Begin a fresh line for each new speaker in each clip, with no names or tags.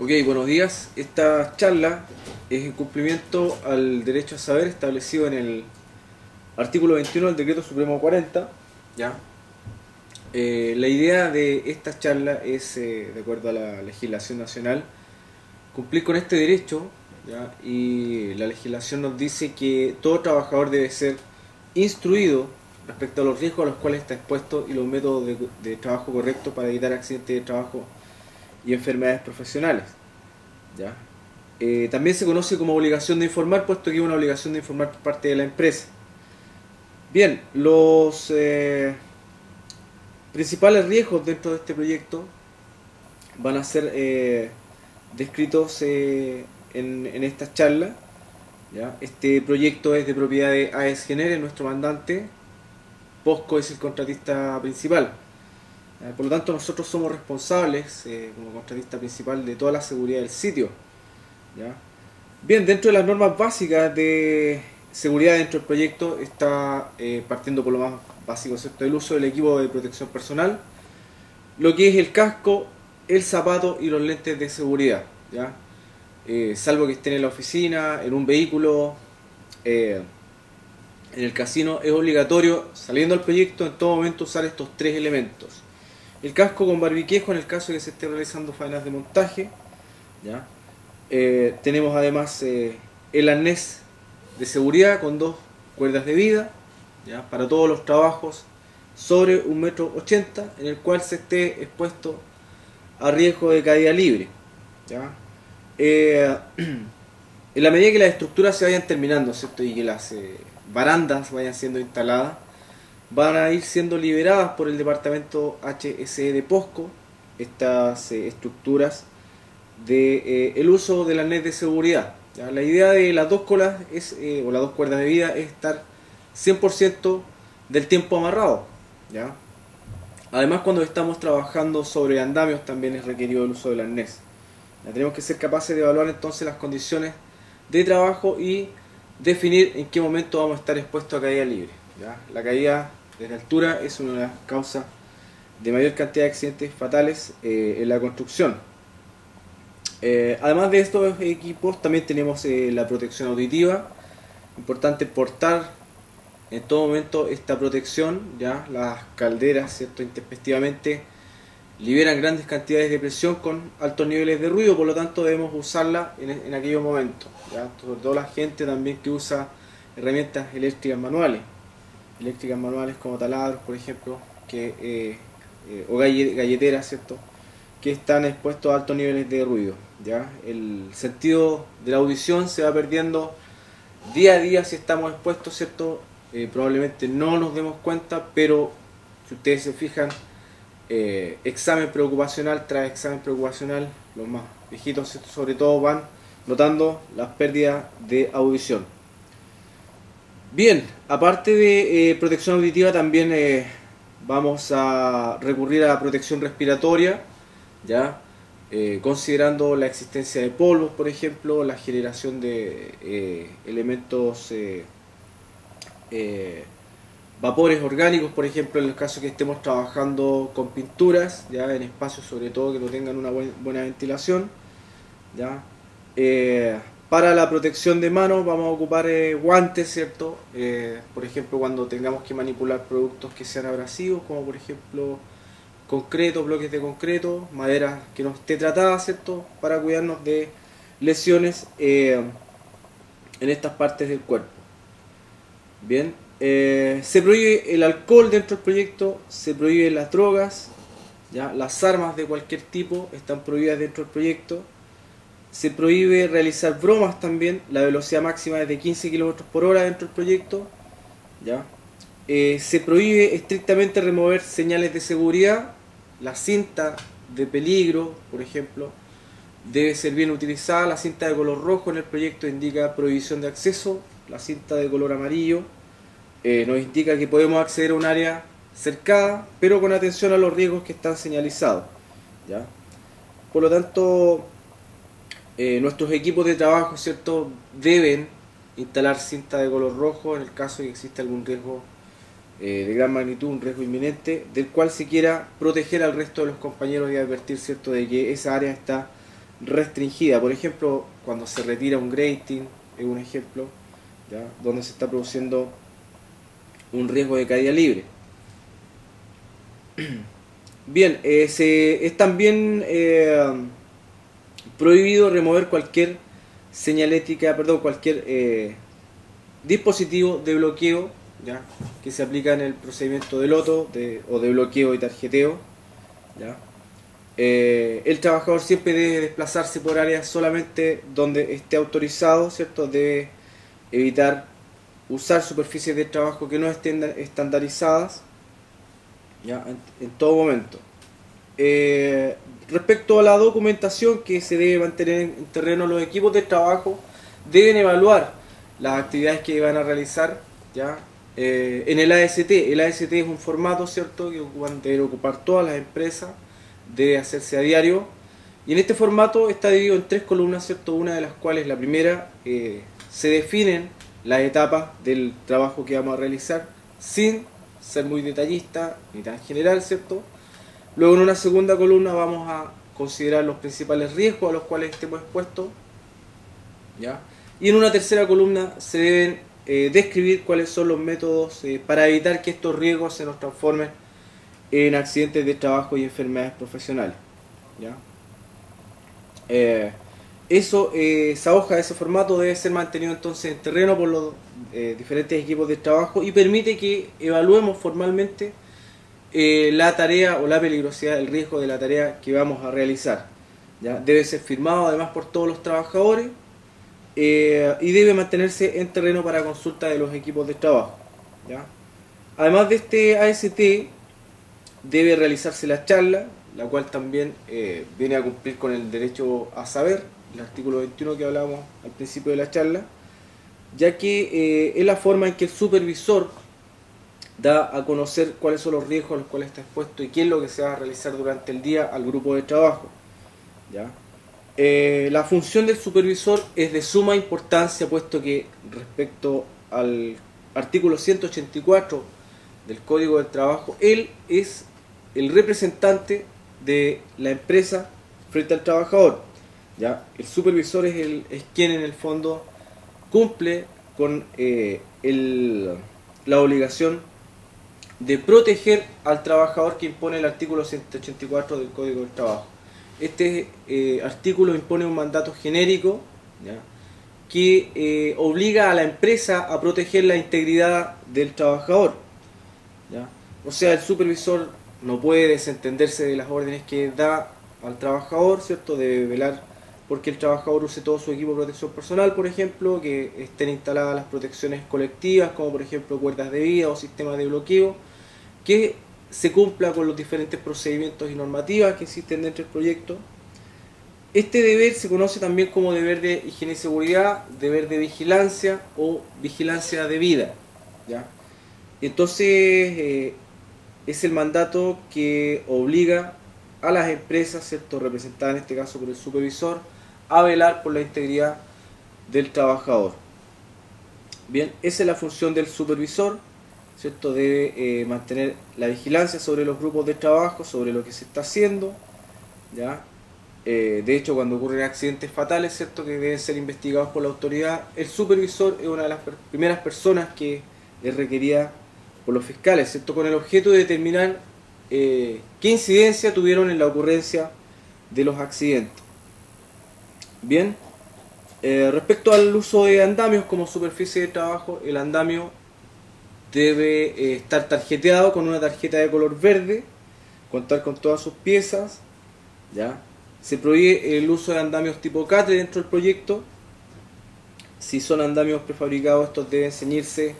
Ok, buenos días. Esta charla es en cumplimiento al derecho a saber establecido en el artículo 21 del Decreto Supremo 40. ¿Ya? La idea de esta charla es, de acuerdo a la legislación nacional, cumplir con este derecho, ¿ya? Y la legislación nos dice que todo trabajador debe ser instruido respecto a los riesgos a los cuales está expuesto y los métodos de trabajo correctos para evitar accidentes de trabajo y enfermedades profesionales. ¿Ya? También se conoce como obligación de informar, puesto que es una obligación de informar por parte de la empresa. Bien, los principales riesgos dentro de este proyecto van a ser descritos en esta charla. ¿Ya? Este proyecto es de propiedad de AES Genere, nuestro mandante. POSCO es el contratista principal. Por lo tanto, nosotros somos responsables como contratista principal de toda la seguridad del sitio. ¿Ya? Bien, dentro de las normas básicas de seguridad dentro del proyecto está partiendo por lo más básico, ¿cierto? El uso del equipo de protección personal, lo que es el casco, el zapato y los lentes de seguridad. ¿Ya? Salvo que estén en la oficina, en un vehículo, en el casino, es obligatorio, saliendo al proyecto, en todo momento usar estos tres elementos. El casco con barbiquejo en el caso de que se esté realizando faenas de montaje. ¿Ya? Tenemos además el arnés de seguridad con 2 cuerdas de vida, ¿ya? Para todos los trabajos sobre 1,80 m, en el cual se esté expuesto a riesgo de caída libre. ¿Ya? En la medida que las estructuras se vayan terminando, ¿cierto? Y que las barandas vayan siendo instaladas, van a ir siendo liberadas por el departamento HSE de POSCO estas estructuras de el uso del arnés de seguridad. ¿Ya? La idea de las 2 colas es, o las 2 cuerdas de vida, es estar 100% del tiempo amarrado. ¿Ya? Además, cuando estamos trabajando sobre andamios también es requerido el uso del arnés. ¿Ya? Tenemos que ser capaces de evaluar entonces las condiciones de trabajo y definir en qué momento vamos a estar expuestos a caída libre. ¿Ya? La caída desde altura es una de las causas de mayor cantidad de accidentes fatales en la construcción. Además de estos equipos también tenemos la protección auditiva. Importante portar en todo momento esta protección. ¿Ya? Las calderas, ¿cierto?, intempestivamente liberan grandes cantidades de presión con altos niveles de ruido, por lo tanto debemos usarla en aquellos momentos. ¿Ya? Sobre todo la gente también que usa herramientas eléctricas manuales como taladros, por ejemplo, o galleteras, ¿cierto?, que están expuestos a altos niveles de ruido. ¿Ya? El sentido de la audición se va perdiendo día a día si estamos expuestos, ¿cierto? Probablemente no nos demos cuenta, pero si ustedes se fijan, examen preocupacional tras examen preocupacional, los más viejitos, ¿cierto?, sobre todo, van notando las pérdidas de audición. Bien, aparte de protección auditiva, también vamos a recurrir a la protección respiratoria, ¿ya? Considerando la existencia de polvos, por ejemplo, la generación de elementos, vapores orgánicos, por ejemplo, en el caso que estemos trabajando con pinturas, ¿ya? En espacios sobre todo que no tengan una buena ventilación. ¿Ya? Para la protección de manos vamos a ocupar guantes, ¿cierto? Por ejemplo, cuando tengamos que manipular productos que sean abrasivos, como por ejemplo concreto, bloques de concreto, madera que no esté tratada, ¿cierto?, para cuidarnos de lesiones en estas partes del cuerpo. Bien, se prohíbe el alcohol dentro del proyecto, se prohíben las drogas, ¿ya? Las armas de cualquier tipo están prohibidas dentro del proyecto. Se prohíbe realizar bromas también. La velocidad máxima es de 15 km/h dentro del proyecto. ¿Ya? Se prohíbe estrictamente remover señales de seguridad. La cinta de peligro, por ejemplo, debe ser bien utilizada. La cinta de color rojo en el proyecto indica prohibición de acceso. La cinta de color amarillo nos indica que podemos acceder a un área cercada, pero con atención a los riesgos que están señalizados. ¿Ya? Por lo tanto, nuestros equipos de trabajo, ¿cierto?, deben instalar cinta de color rojo en el caso de que exista algún riesgo de gran magnitud, un riesgo inminente, del cual se quiera proteger al resto de los compañeros y advertir, ¿cierto?, de que esa área está restringida. Por ejemplo, cuando se retira un grating, es un ejemplo, ¿ya? Donde se está produciendo un riesgo de caída libre. Bien, es también prohibido remover cualquier señalética, perdón, cualquier dispositivo de bloqueo, ¿ya? Que se aplica en el procedimiento de loto o de bloqueo y tarjeteo, ¿ya? El trabajador siempre debe desplazarse por áreas solamente donde esté autorizado, ¿cierto? Debe evitar usar superficies de trabajo que no estén estandarizadas, ¿ya? En todo momento. Respecto a la documentación que se debe mantener en terreno, los equipos de trabajo deben evaluar las actividades que van a realizar, ¿ya? En el AST. El AST es un formato, ¿cierto?, que deben ocupar todas las empresas, debe hacerse a diario, y en este formato está dividido en 3 columnas, ¿cierto?, una de las cuales, la primera, se definen las etapas del trabajo que vamos a realizar, sin ser muy detallista ni tan general, ¿cierto? Luego, en una segunda columna, vamos a considerar los principales riesgos a los cuales estemos expuestos, ¿ya? Y en una tercera columna se deben describir cuáles son los métodos para evitar que estos riesgos se nos transformen en accidentes de trabajo y enfermedades profesionales, ¿ya? Esa hoja, ese formato debe ser mantenido entonces en terreno por los diferentes equipos de trabajo y permite que evaluemos formalmente la tarea o la peligrosidad, el riesgo de la tarea que vamos a realizar, ¿ya? Debe ser firmado además por todos los trabajadores y debe mantenerse en terreno para consulta de los equipos de trabajo, ¿ya? Además de este AST, debe realizarse la charla, la cual también viene a cumplir con el derecho a saber, el artículo 21 que hablábamos al principio de la charla, ya que es la forma en que el supervisor da a conocer cuáles son los riesgos a los cuales está expuesto y qué es lo que se va a realizar durante el día al grupo de trabajo, ¿ya? La función del supervisor es de suma importancia, puesto que respecto al artículo 184 del Código del Trabajo, él es el representante de la empresa frente al trabajador, ¿ya? El supervisor es quien en el fondo cumple con la obligación de proteger al trabajador que impone el artículo 184 del Código del Trabajo. Este artículo impone un mandato genérico, ¿ya?, que obliga a la empresa a proteger la integridad del trabajador, ¿ya? O sea, el supervisor no puede desentenderse de las órdenes que da al trabajador, ¿cierto? Debe velar porque el trabajador use todo su equipo de protección personal, por ejemplo, que estén instaladas las protecciones colectivas, como por ejemplo cuerdas de vida o sistemas de bloqueo, que se cumpla con los diferentes procedimientos y normativas que existen dentro del proyecto. Este deber se conoce también como deber de higiene y seguridad, deber de vigilancia o vigilancia debida, ¿ya? Entonces, es el mandato que obliga a las empresas, ¿cierto?, representadas en este caso por el supervisor, a velar por la integridad del trabajador. Bien, esa es la función del supervisor, ¿cierto? Debe mantener la vigilancia sobre los grupos de trabajo, sobre lo que se está haciendo, ¿ya? De hecho, cuando ocurren accidentes fatales, ¿cierto?, que deben ser investigados por la autoridad, el supervisor es una de las primeras personas que es requerida por los fiscales, ¿cierto?, con el objeto de determinar qué incidencia tuvieron en la ocurrencia de los accidentes. Bien, respecto al uso de andamios como superficie de trabajo, el andamio debe estar tarjeteado con una tarjeta de color verde, contar con todas sus piezas, ¿ya? Se prohíbe el uso de andamios tipo catre dentro del proyecto. Si son andamios prefabricados, estos deben ceñirse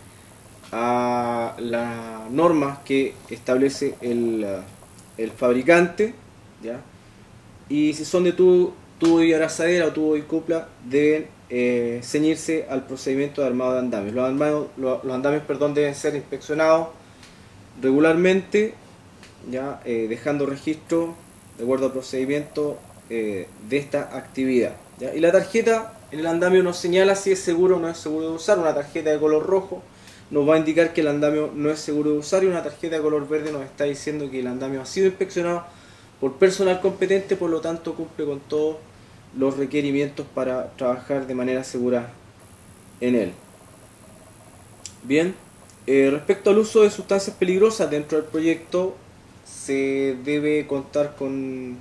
a las normas que establece el fabricante, ¿ya? Y si son de tubo y abrazadera o tubo y cupla, deben ceñirse al procedimiento de armado de andamios. Los andamios, deben ser inspeccionados regularmente, ¿ya? Dejando registro de acuerdo al procedimiento de esta actividad, ¿ya? Y la tarjeta en el andamio nos señala si es seguro o no es seguro de usar. Una tarjeta de color rojo nos va a indicar que el andamio no es seguro de usar, y una tarjeta de color verde nos está diciendo que el andamio ha sido inspeccionado por personal competente, por lo tanto cumple con todos los requerimientos para trabajar de manera segura en él. Bien, respecto al uso de sustancias peligrosas dentro del proyecto, se debe contar con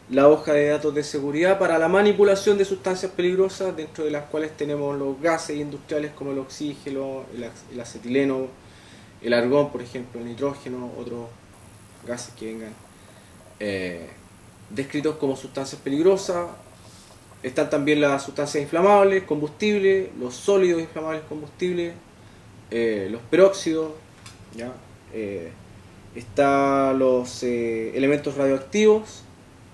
la hoja de datos de seguridad para la manipulación de sustancias peligrosas, dentro de las cuales tenemos los gases industriales como el oxígeno, el acetileno, el argón, por ejemplo, el nitrógeno, otros gases que vengan descritos como sustancias peligrosas. Están también las sustancias inflamables, combustibles, los sólidos inflamables combustibles, los peróxidos, ¿ya? Están los elementos radioactivos,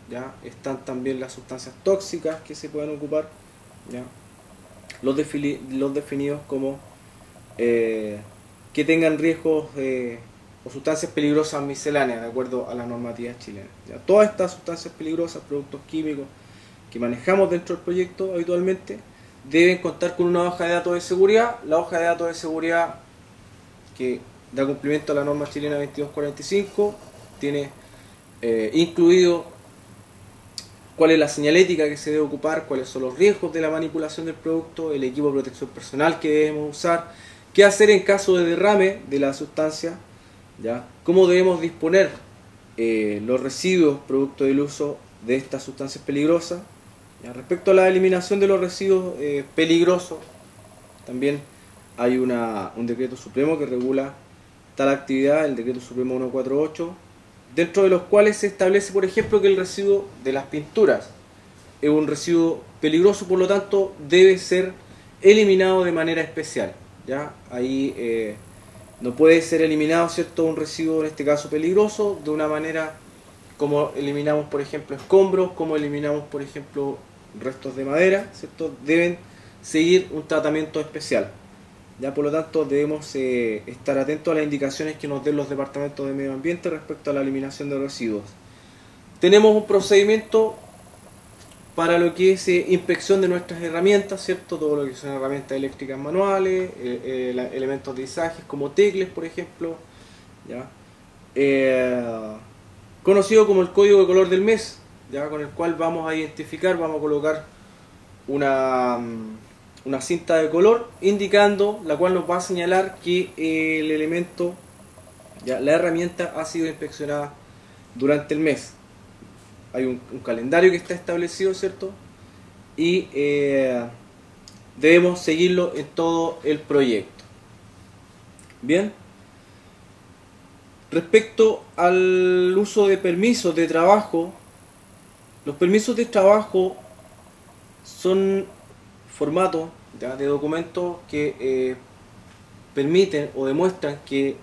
¿ya? Están también las sustancias tóxicas que se pueden ocupar, ¿ya? Los definidos como que tengan riesgos o sustancias peligrosas misceláneas de acuerdo a la normativa chilena, ¿ya? Todas estas sustancias peligrosas, productos químicos que manejamos dentro del proyecto habitualmente, deben contar con una hoja de datos de seguridad. La hoja de datos de seguridad que da cumplimiento a la norma chilena 2245 tiene incluido cuál es la señalética que se debe ocupar, cuáles son los riesgos de la manipulación del producto, el equipo de protección personal que debemos usar, qué hacer en caso de derrame de la sustancia, ¿ya? Cómo debemos disponer los residuos producto del uso de estas sustancias peligrosas. ¿Ya? Respecto a la eliminación de los residuos peligrosos, también hay un decreto supremo que regula tal actividad, el decreto supremo 148, dentro de los cuales se establece, por ejemplo, que el residuo de las pinturas es un residuo peligroso, por lo tanto debe ser eliminado de manera especial, ¿ya? Ahí no puede ser eliminado, ¿cierto?, un residuo, en este caso peligroso, de una manera como eliminamos, por ejemplo, escombros, como eliminamos, por ejemplo, restos de madera, ¿cierto? Deben seguir un tratamiento especial. Ya, por lo tanto, debemos estar atentos a las indicaciones que nos den los departamentos de medio ambiente respecto a la eliminación de residuos. Tenemos un procedimiento para lo que es inspección de nuestras herramientas, ¿cierto? Todo lo que son herramientas eléctricas manuales, elementos de izajes como tecles, por ejemplo, ¿ya? Conocido como el código de color del mes, ¿ya? Con el cual vamos a identificar, vamos a colocar una cinta de color indicando, la cual nos va a señalar que el elemento, ¿ya?, la herramienta ha sido inspeccionada durante el mes. Hay un calendario que está establecido, ¿cierto? Y debemos seguirlo en todo el proyecto. Bien. Respecto al uso de permisos de trabajo, los permisos de trabajo son formatos, ¿ya?, de documentos que permiten o demuestran que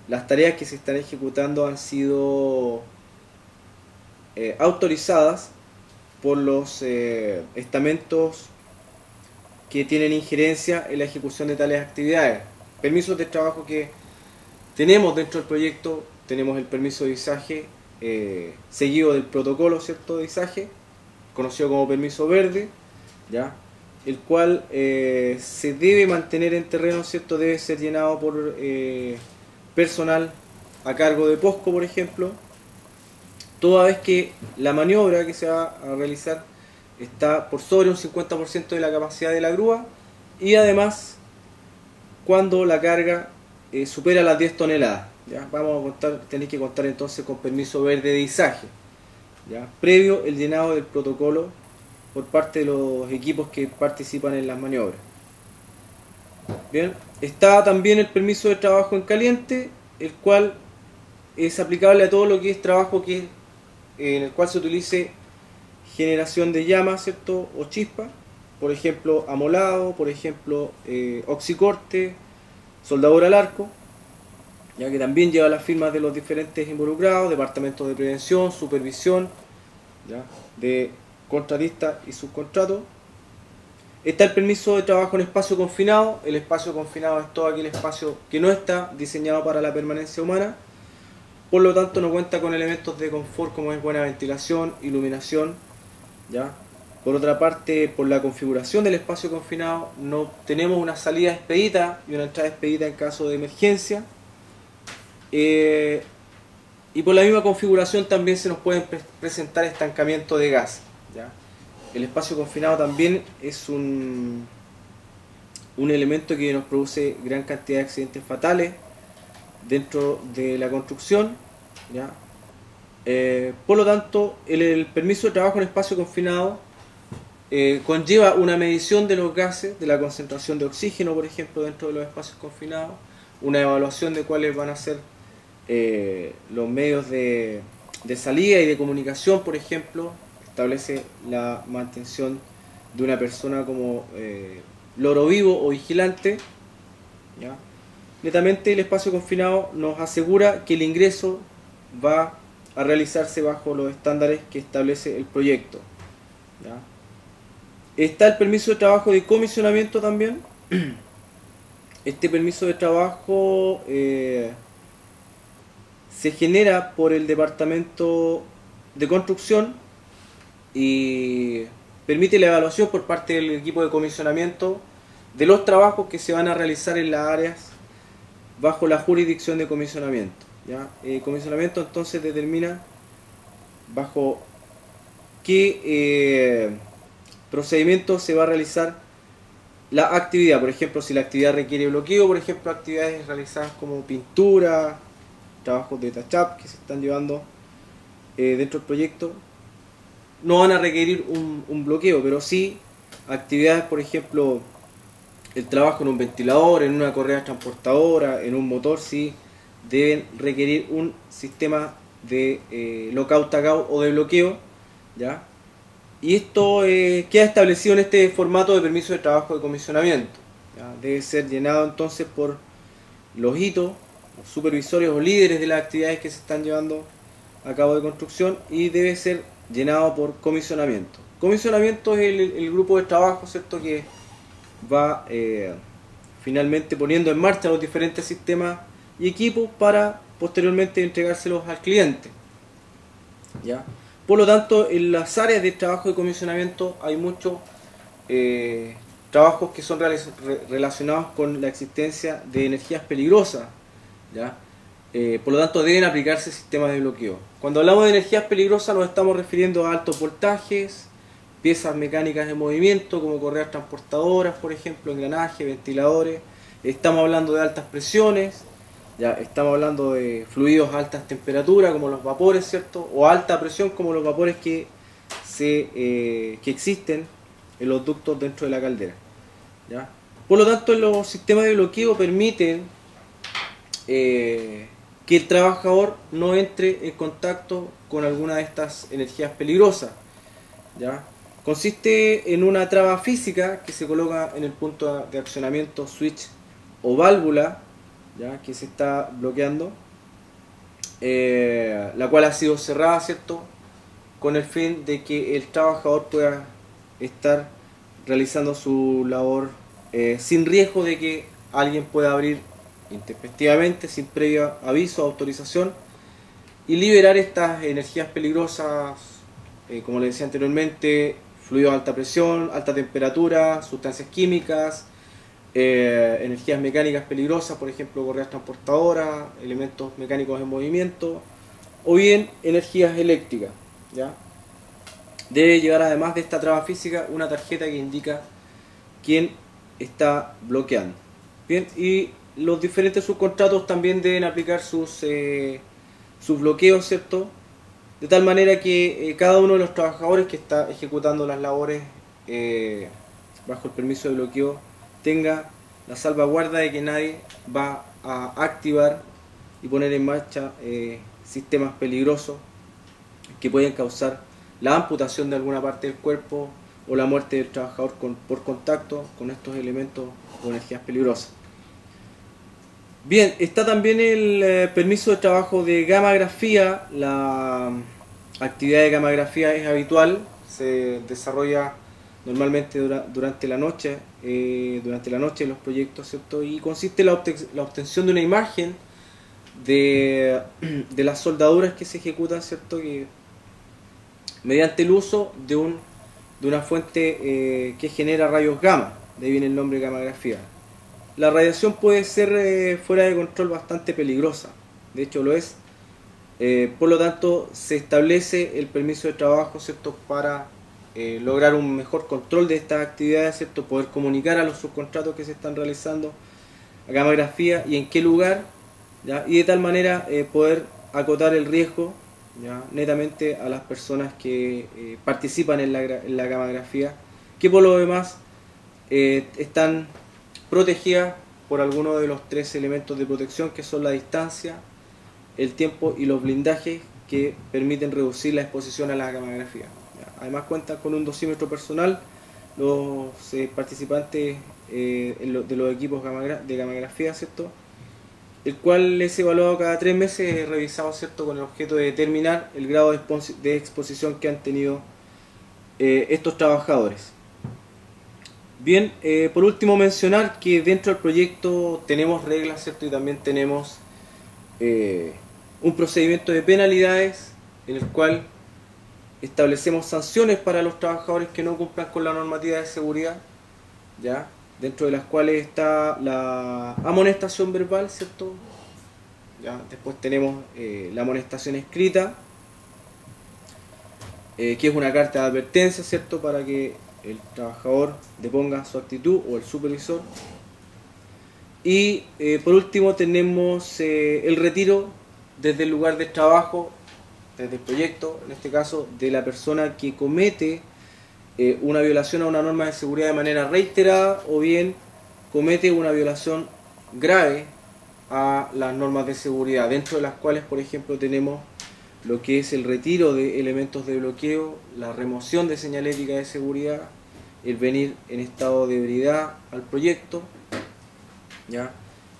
las tareas que se están ejecutando han sido autorizadas por los estamentos que tienen injerencia en la ejecución de tales actividades. Permisos de trabajo que tenemos dentro del proyecto: tenemos el permiso de izaje seguido del protocolo, ¿cierto?, de izaje, conocido como permiso verde, ¿ya?, el cual se debe mantener en terreno, ¿cierto?, debe ser llenado por personal a cargo de POSCO, por ejemplo, toda vez que la maniobra que se va a realizar está por sobre un 50% de la capacidad de la grúa, y además cuando la carga supera las 10 toneladas. ¿Ya? Tenéis que contar entonces con permiso verde de izaje, ¿ya?, previo el llenado del protocolo por parte de los equipos que participan en las maniobras. Bien, está también el permiso de trabajo en caliente, el cual es aplicable a todo lo que es trabajo en el cual se utilice generación de llamas, ¿cierto?, o chispa, por ejemplo amolado, por ejemplo oxicorte, soldadura al arco, ya que también lleva las firmas de los diferentes involucrados, departamentos de prevención, supervisión, ¿ya?, de contratista y subcontrato. Está el permiso de trabajo en espacio confinado. El espacio confinado es todo aquel espacio que no está diseñado para la permanencia humana, por lo tanto no cuenta con elementos de confort como es buena ventilación, iluminación, ¿ya? Por otra parte, por la configuración del espacio confinado, no tenemos una salida expedita y una entrada expedita en caso de emergencia. Y por la misma configuración también se nos pueden presentar estancamiento de gas, ¿ya? el espacio confinado también es un elemento que nos produce gran cantidad de accidentes fatales dentro de la construcción, ¿ya? Por lo tanto, el permiso de trabajo en espacio confinado conlleva una medición de los gases, de la concentración de oxígeno, por ejemplo, dentro de los espacios confinados, una evaluación de cuáles van a ser los medios de salida y de comunicación, por ejemplo, establece la mantención de una persona como loro vivo o vigilante, ¿ya? Netamente el espacio confinado nos asegura que el ingreso va a realizarse bajo los estándares que establece el proyecto, ¿ya? Está el permiso de trabajo de comisionamiento también. Este permiso de trabajo se genera por el departamento de construcción y permite la evaluación por parte del equipo de comisionamiento de los trabajos que se van a realizar en las áreas bajo la jurisdicción de comisionamiento, ¿ya? Comisionamiento entonces determina bajo qué procedimiento se va a realizar la actividad. Por ejemplo, si la actividad requiere bloqueo, por ejemplo, actividades realizadas como pintura, trabajos de touch-up que se están llevando dentro del proyecto, no van a requerir un bloqueo, pero sí actividades, por ejemplo, el trabajo en un ventilador, en una correa transportadora, en un motor, sí deben requerir un sistema de lockout-tagout o de bloqueo, ¿ya? Y esto queda establecido en este formato de permiso de trabajo de comisionamiento, ¿ya? Debe ser llenado entonces por los hitos, los supervisores o líderes de las actividades que se están llevando a cabo de construcción, y debe ser llenado por comisionamiento. Comisionamiento es el grupo de trabajo, ¿cierto?, que va finalmente poniendo en marcha los diferentes sistemas y equipos para posteriormente entregárselos al cliente, ¿ya? Por lo tanto, en las áreas de trabajo de comisionamiento hay muchos trabajos que son relacionados con la existencia de energías peligrosas, ¿ya? Por lo tanto, deben aplicarse sistemas de bloqueo. Cuando hablamos de energías peligrosas nos estamos refiriendo a altos voltajes, piezas mecánicas de movimiento como correas transportadoras, por ejemplo, engranajes, ventiladores. Estamos hablando de altas presiones, ya estamos hablando de fluidos a altas temperaturas como los vapores, ¿cierto? O alta presión como los vapores que existen en los ductos dentro de la caldera, ¿ya? Por lo tanto, los sistemas de bloqueo permiten que el trabajador no entre en contacto con alguna de estas energías peligrosas, ¿ya? Consiste en una traba física que se coloca en el punto de accionamiento, switch o válvula, ¿ya?, que se está bloqueando, la cual ha sido cerrada, ¿cierto?, con el fin de que el trabajador pueda estar realizando su labor sin riesgo de que alguien pueda abrir intempestivamente, sin previo aviso o autorización, y liberar estas energías peligrosas, como les decía anteriormente, fluidos a alta presión, alta temperatura, sustancias químicas, energías mecánicas peligrosas, por ejemplo correas transportadoras, elementos mecánicos en movimiento, o bien energías eléctricas, ¿ya? Debe llevar, además de esta traba física, una tarjeta que indica quién está bloqueando. Bien, y los diferentes subcontratos también deben aplicar sus bloqueos, ¿cierto?, de tal manera que cada uno de los trabajadores que está ejecutando las labores bajo el permiso de bloqueo tenga la salvaguarda de que nadie va a activar y poner en marcha sistemas peligrosos que pueden causar la amputación de alguna parte del cuerpo o la muerte del trabajador por contacto con estos elementos o energías peligrosas. Bien, está también el permiso de trabajo de gamagrafía. La actividad de gamagrafía es habitual, se desarrolla normalmente durante la noche en los proyectos, ¿cierto? Y consiste en la obtención de una imagen de las soldaduras que se ejecutan, ¿cierto?, que mediante el uso de una fuente que genera rayos gamma, de ahí viene el nombre gamagrafía. La radiación puede ser fuera de control bastante peligrosa, de hecho lo es. Por lo tanto, se establece el permiso de trabajo, ¿cierto?, para lograr un mejor control de estas actividades, ¿cierto? Poder comunicar a los subcontratos que se están realizando a gamografía y en qué lugar, ¿ya? Y de tal manera poder acotar el riesgo, ¿ya? Netamente a las personas que participan en la gamografía, que por lo demás están protegidas por algunos de los 3 elementos de protección, que son la distancia, el tiempo y los blindajes que permiten reducir la exposición a la gamografía. Además cuentan con un dosímetro personal los participantes de los equipos de gamografía, ¿cierto? El cual es evaluado cada 3 meses, revisado, ¿cierto? Con el objeto de determinar el grado de exposición que han tenido estos trabajadores. Bien, por último mencionar que dentro del proyecto tenemos reglas, ¿cierto? Y también tenemos un procedimiento de penalidades en el cual establecemos sanciones para los trabajadores que no cumplan con la normativa de seguridad, ¿ya? Dentro de las cuales está la amonestación verbal, ¿cierto? ¿Ya? Después tenemos la amonestación escrita, que es una carta de advertencia, ¿cierto? Para que el trabajador deponga su actitud, o el supervisor. Y por último tenemos el retiro desde el lugar de trabajo, desde el proyecto, en este caso, de la persona que comete una violación a una norma de seguridad de manera reiterada, o bien comete una violación grave a las normas de seguridad, dentro de las cuales, por ejemplo, tenemos lo que es el retiro de elementos de bloqueo, la remoción de señalética de seguridad, el venir en estado de ebriedad al proyecto, ¿ya?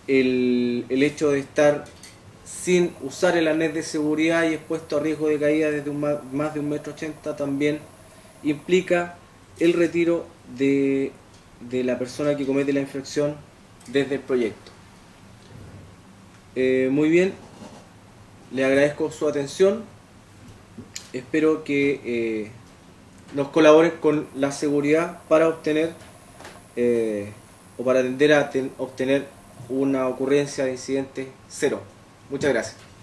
El hecho de estar sin usar el arnés de seguridad y expuesto a riesgo de caída desde más de 1,80 m también implica el retiro de la persona que comete la infracción desde el proyecto. Muy bien, le agradezco su atención, espero que nos colaboren con la seguridad para obtener o para tender a obtener una ocurrencia de incidente cero. Muchas gracias.